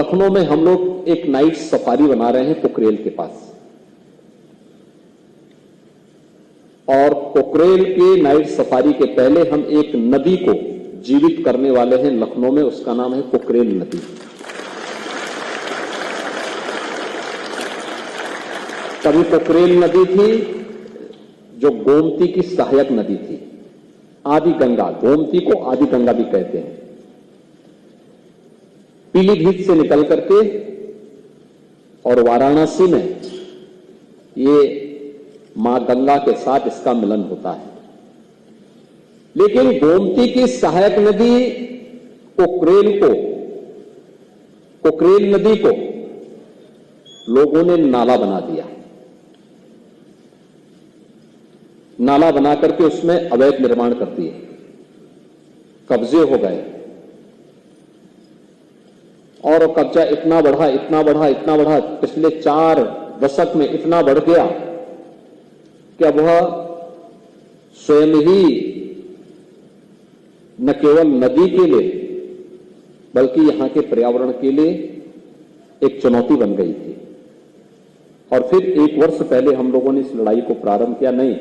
लखनऊ में हम लोग एक नाइट सफारी बना रहे हैं पोखरेल के पास, और पोखरेल के नाइट सफारी के पहले हम एक नदी को जीवित करने वाले हैं लखनऊ में। उसका नाम है पोखरेल नदी। कभी पोखरेल नदी थी जो गोमती की सहायक नदी थी, आदि गंगा, गोमती को आदि गंगा भी कहते हैं। पीलीभीत से निकल करके और वाराणसी में ये मां गंगा के साथ इसका मिलन होता है। लेकिन गोमती की सहायक नदी पोखरेल नदी को लोगों ने नाला बना दिया। नाला बना करके उसमें अवैध निर्माण कर दिए, कब्जे हो गए, और कब्जा इतना बढ़ा, पिछले 4 दशक में इतना बढ़ गया कि अब वह स्वयं ही न केवल नदी के लिए बल्कि यहां के पर्यावरण के लिए एक चुनौती बन गई थी। और फिर 1 वर्ष पहले हम लोगों ने इस लड़ाई को प्रारंभ किया। नहीं,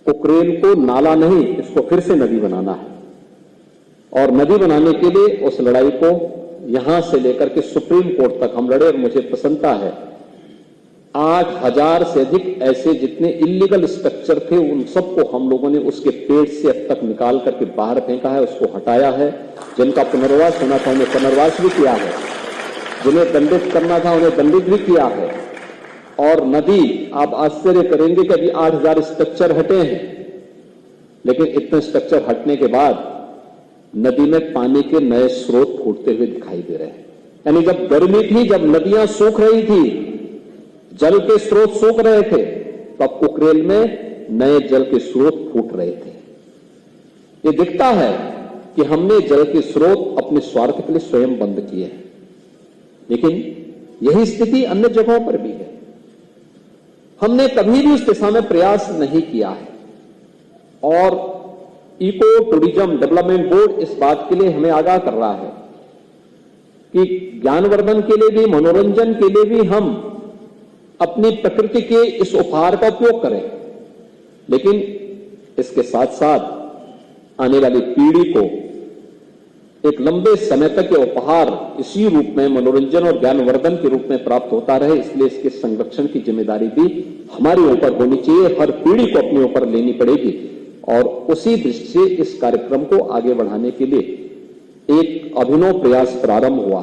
पोखरेल को नाला नहीं, इसको फिर से नदी बनाना है। और नदी बनाने के लिए उस लड़ाई को यहां से लेकर के सुप्रीम कोर्ट तक हम लड़े, और मुझे प्रसन्नता है 8000 से अधिक ऐसे जितने इलीगल स्ट्रक्चर थे उन सबको हम लोगों ने उसके पेड़ से अब तक निकाल करके बाहर फेंका है, उसको हटाया है। जिनका पुनर्वास होना था उन्हें पुनर्वास भी किया है, जिन्हें दंडित करना था उन्हें दंडित भी किया है। और नदी, आप आश्चर्य करेंगे कि अभी 8000 स्ट्रक्चर हटे हैं, लेकिन इतने स्ट्रक्चर हटने के बाद नदी में पानी के नए स्रोत फूटते हुए दिखाई दे रहे हैं। यानी जब गर्मी थी, जब नदियां सूख रही थी, जल के स्रोत सूख रहे थे, तब पोखरेल में नए जल के स्रोत फूट रहे थे। ये दिखता है कि हमने जल के स्रोत अपने स्वार्थ के लिए स्वयं बंद किए हैं। लेकिन यही स्थिति अन्य जगहों पर भी है। हमने कभी भी इस दिशा में प्रयास नहीं किया है, और इको टूरिज्म डेवलपमेंट बोर्ड इस बात के लिए हमें आगाह कर रहा है कि ज्ञानवर्धन के लिए भी, मनोरंजन के लिए भी हम अपनी प्रकृति के इस उपहार का उपयोग करें, लेकिन इसके साथ साथ आने वाली पीढ़ी को एक लंबे समय तक ये उपहार इसी रूप में, मनोरंजन और ज्ञानवर्धन के रूप में प्राप्त होता रहे। इसलिए इसके संरक्षण की जिम्मेदारी भी हमारे ऊपर होनी चाहिए, हर पीढ़ी को अपने ऊपर लेनी पड़ेगी। और उसी दृष्टि से इस कार्यक्रम को आगे बढ़ाने के लिए एक अभिनव प्रयास प्रारंभ हुआ है।